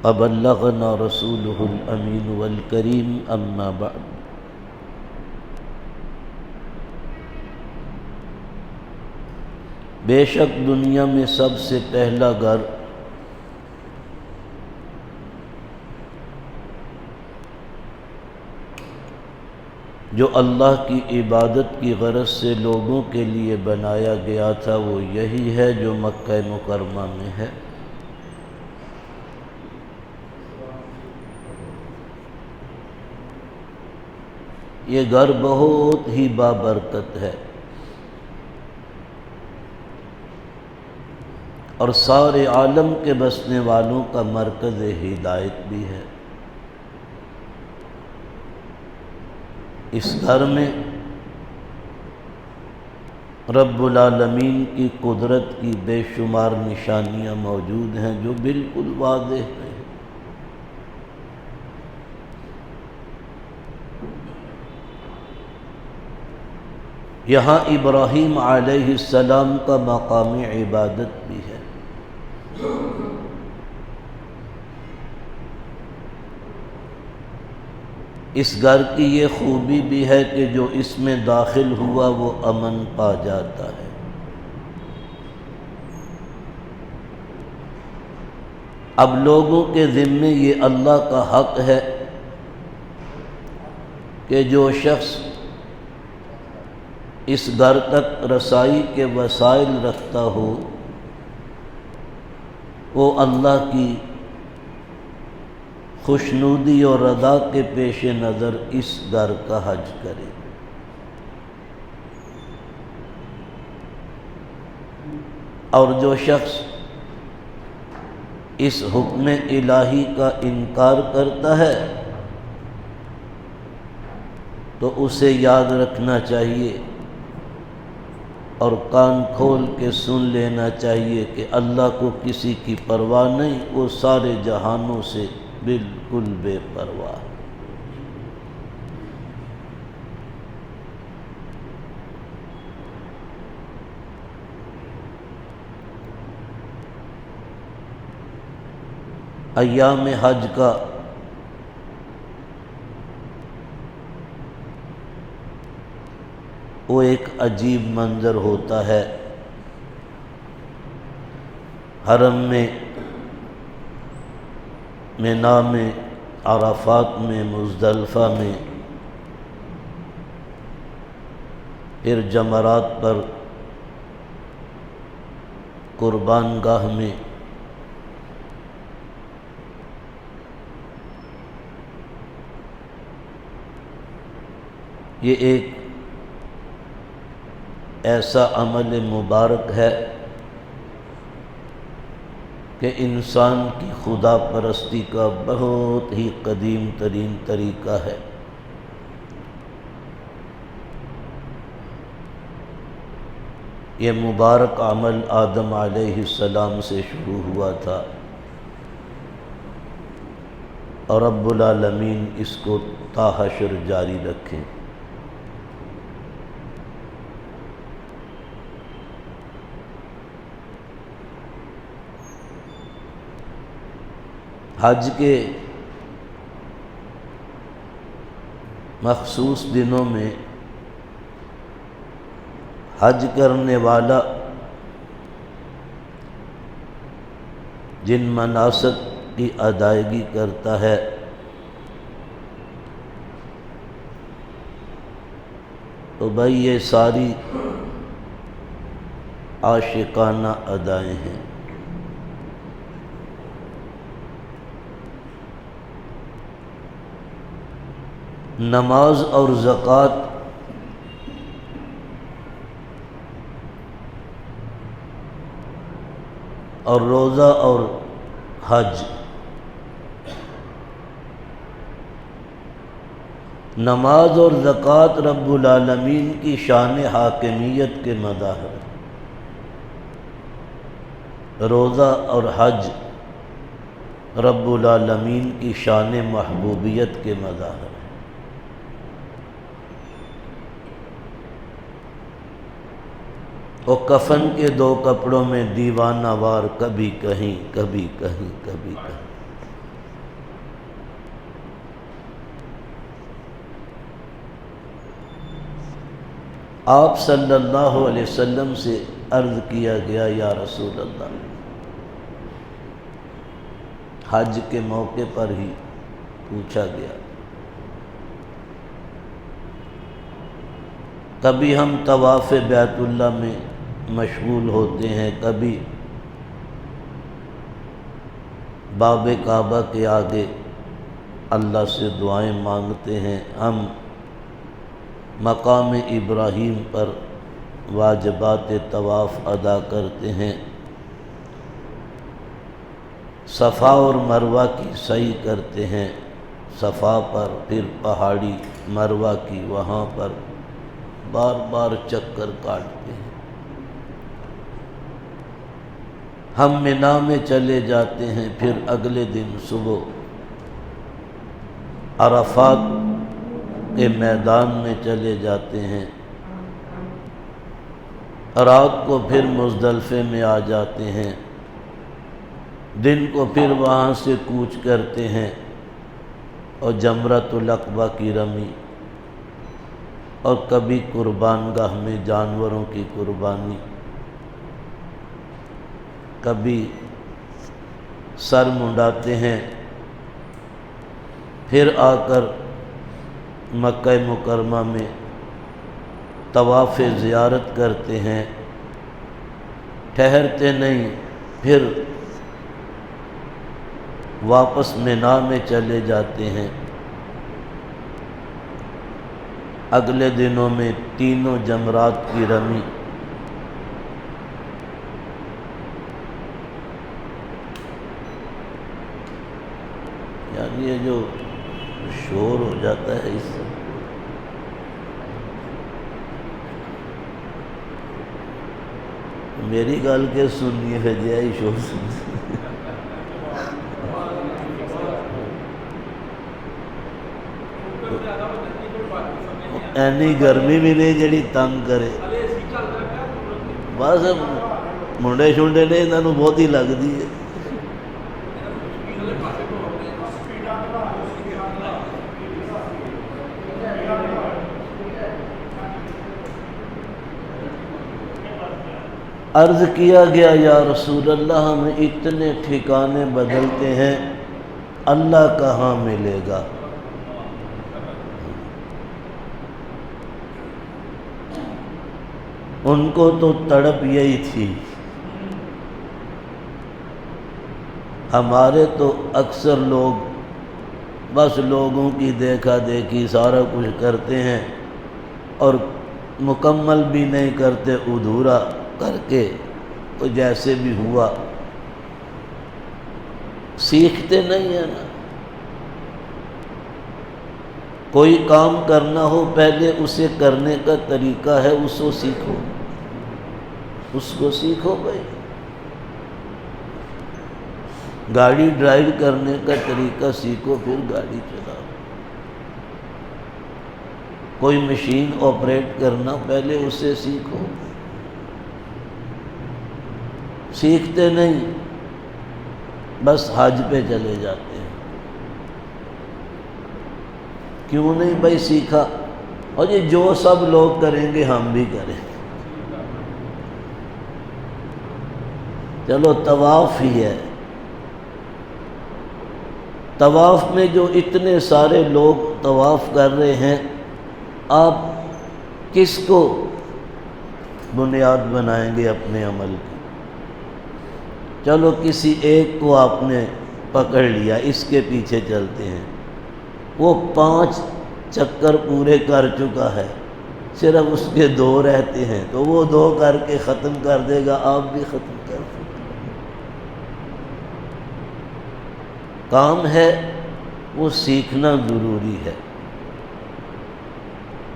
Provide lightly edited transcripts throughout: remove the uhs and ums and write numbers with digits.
وبلغنا رسوله الأمين والكريم أما بعد بے شک دنیا میں سب سے پہلا گھر جو اللہ کی عبادت کی غرض سے لوگوں کے لیے بنایا گیا تھا وہ یہی ہے جو مکہ مکرمہ میں ہے۔ یہ گھر بہت ہی بابرکت ہے اور سارے عالم کے بسنے والوں کا مرکز ہدایت بھی ہے۔ اس گھر میں رب العالمین کی قدرت کی بے شمار نشانیاں موجود ہیں جو بالکل واضح ہیں۔ یہاں ابراہیم علیہ السلام کا مقام عبادت بھی ہے۔ اس گھر کی یہ خوبی بھی ہے کہ جو اس میں داخل ہوا وہ امن پا جاتا ہے۔ اب لوگوں کے ذمے یہ اللہ کا حق ہے کہ جو شخص اس گھر تک رسائی کے وسائل رکھتا ہو وہ اللہ کی خوشنودی اور رضا کے پیش نظر اس گھر کا حج کرے۔ اور جو شخص اس حکم الہی کا انکار کرتا ہے تو اسے یاد رکھنا چاہیے اور کان کھول کے سن لینا چاہیے کہ اللہ کو کسی کی پرواہ نہیں، وہ سارے جہانوں سے بالکل بے پرواہ۔ ایام حج کا وہ ایک عجیب منظر ہوتا ہے۔ حرم میں، منا میں، عرفات میں، مزدلفہ میں، پھر جمرات پر، قربان گاہ میں، یہ ایک ایسا عمل مبارک ہے کہ انسان کی خدا پرستی کا بہت ہی قدیم ترین طریقہ ہے۔ یہ مبارک عمل آدم علیہ السلام سے شروع ہوا تھا اور رب العالمین اس کو تا حشر جاری رکھیں۔ حج کے مخصوص دنوں میں حج کرنے والا جن مناسک کی ادائیگی کرتا ہے تو بھائی یہ ساری عاشقانہ ادائیں ہیں۔ نماز اور زکوٰۃ اور روزہ اور حج، نماز اور زکوٰۃ رب العالمین کی شان حاکمیت کے مظاہر، روزہ اور حج رب العالمین کی شان محبوبیت کے مظاہر۔ وہ کفن کے دو کپڑوں میں دیوانہ وار کبھی کہیں کبھی کہیں کبھی کہیں۔ آپ صلی اللہ علیہ وسلم سے عرض کیا گیا یا رسول اللہ، حج کے موقع پر ہی پوچھا گیا، کبھی ہم طواف بیت اللہ میں مشغول ہوتے ہیں، کبھی باب کعبہ کے آگے اللہ سے دعائیں مانگتے ہیں، ہم مقام ابراہیم پر واجبات طواف ادا کرتے ہیں، صفا اور مروہ کی سعی کرتے ہیں، صفا پر پھر پہاڑی مروہ کی وہاں پر بار بار چکر کاٹتے ہیں، ہم منا میں چلے جاتے ہیں، پھر اگلے دن صبح عرفات کے میدان میں چلے جاتے ہیں، رات کو پھر مزدلفے میں آ جاتے ہیں، دن کو پھر وہاں سے کوچ کرتے ہیں اور جمرۃ العقبہ کی رمی اور کبھی قربان گاہ میں جانوروں کی قربانی، کبھی سر منڈاتے ہیں، پھر آ کر مکہ مکرمہ میں طواف زیارت کرتے ہیں، ٹھہرتے نہیں، پھر واپس منا میں چلے جاتے ہیں، اگلے دنوں میں تینوں جمرات کی رمی، یعنی یہ جو شور ہو جاتا ہے اس سے میری گل کے سننی ہے جی شور سننی اینی گرمی بھی نہیں جڑی تنگ کرے، بس منڈے شنڈے نے انہوں نے بہت ہی لگتی ہے۔ عرض کیا گیا یا رسول اللہ ہم اتنے ٹھکانے بدلتے ہیں، اللہ کہاں ملے گا؟ ان کو تو تڑپ یہی تھی، ہمارے تو اکثر لوگ بس لوگوں کی دیکھا دیکھی سارا کچھ کرتے ہیں اور مکمل بھی نہیں کرتے، ادھورا کر کے تو جیسے بھی ہوا، سیکھتے نہیں ہیں نا۔ کوئی کام کرنا ہو پہلے اسے کرنے کا طریقہ ہے، اس کو سیکھو، اس کو سیکھو بھائی۔ گاڑی ڈرائیو کرنے کا طریقہ سیکھو، پھر گاڑی چلاؤ۔ کوئی مشین آپریٹ کرنا پہلے اسے سیکھو، سیکھتے نہیں، بس حج پہ چلے جاتے ہیں۔ کیوں نہیں بھائی سیکھا؟ اور یہ جو سب لوگ کریں گے ہم بھی کریں، چلو طواف ہی ہے، طواف میں جو اتنے سارے لوگ طواف کر رہے ہیں، آپ کس کو بنیاد بنائیں گے اپنے عمل کی؟ چلو کسی ایک کو آپ نے پکڑ لیا، اس کے پیچھے چلتے ہیں، وہ 5 چکر پورے کر چکا ہے، صرف اس کے 2 رہتے ہیں، تو وہ 2 کر کے ختم کر دے گا، آپ بھی ختم کر دیں۔ کام ہے وہ سیکھنا ضروری ہے۔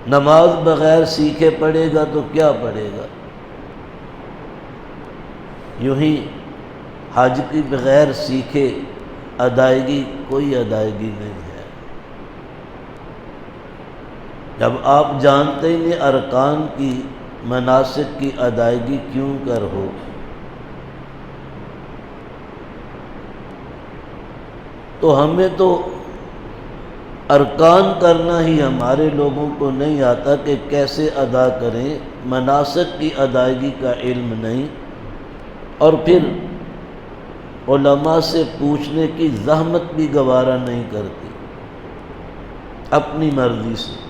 نماز بغیر سیکھے پڑھے گا تو کیا پڑھے گا؟ یوں ہی حج کی بغیر سیکھے ادائیگی کوئی ادائیگی نہیں ہے۔ جب آپ جانتے ہی نہیں ارکان کی مناسک کی ادائیگی کیوں کر ہو، تو ہمیں تو ارکان کرنا ہی ہمارے لوگوں کو نہیں آتا کہ کیسے ادا کریں، مناسک کی ادائیگی کا علم نہیں، اور پھر علماء سے پوچھنے کی زحمت بھی گوارا نہیں کرتی اپنی مرضی سے۔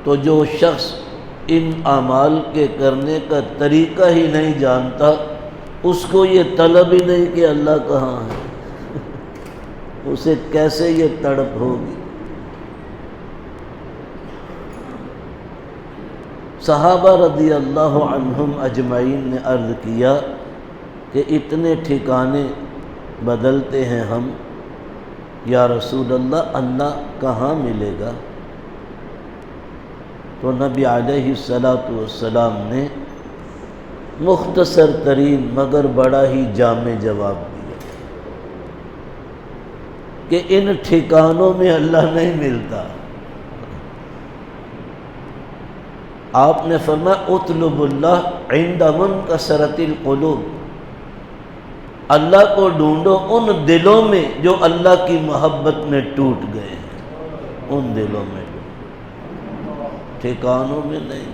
تو جو شخص ان اعمال کے کرنے کا طریقہ ہی نہیں جانتا، اس کو یہ طلب ہی نہیں کہ اللہ کہاں ہے، اسے کیسے یہ تڑپ ہوگی۔ صحابہ رضی اللہ عنہم اجمعین نے عرض کیا کہ اتنے ٹھکانے بدلتے ہیں ہم، یا رسول اللہ، اللہ کہاں ملے گا؟ تو نبی علیہ السلام نے مختصر ترین مگر بڑا ہی جامع جواب دیا کہ ان ٹھکانوں میں اللہ نہیں ملتا۔ آپ نے فرمایا اطلب اللہ عند منکسرۃ القلوب، اللہ کو ڈھونڈو ان دلوں میں جو اللہ کی محبت میں ٹوٹ گئے ہیں، ان دلوں میں ٹھکانوں میں نہیں۔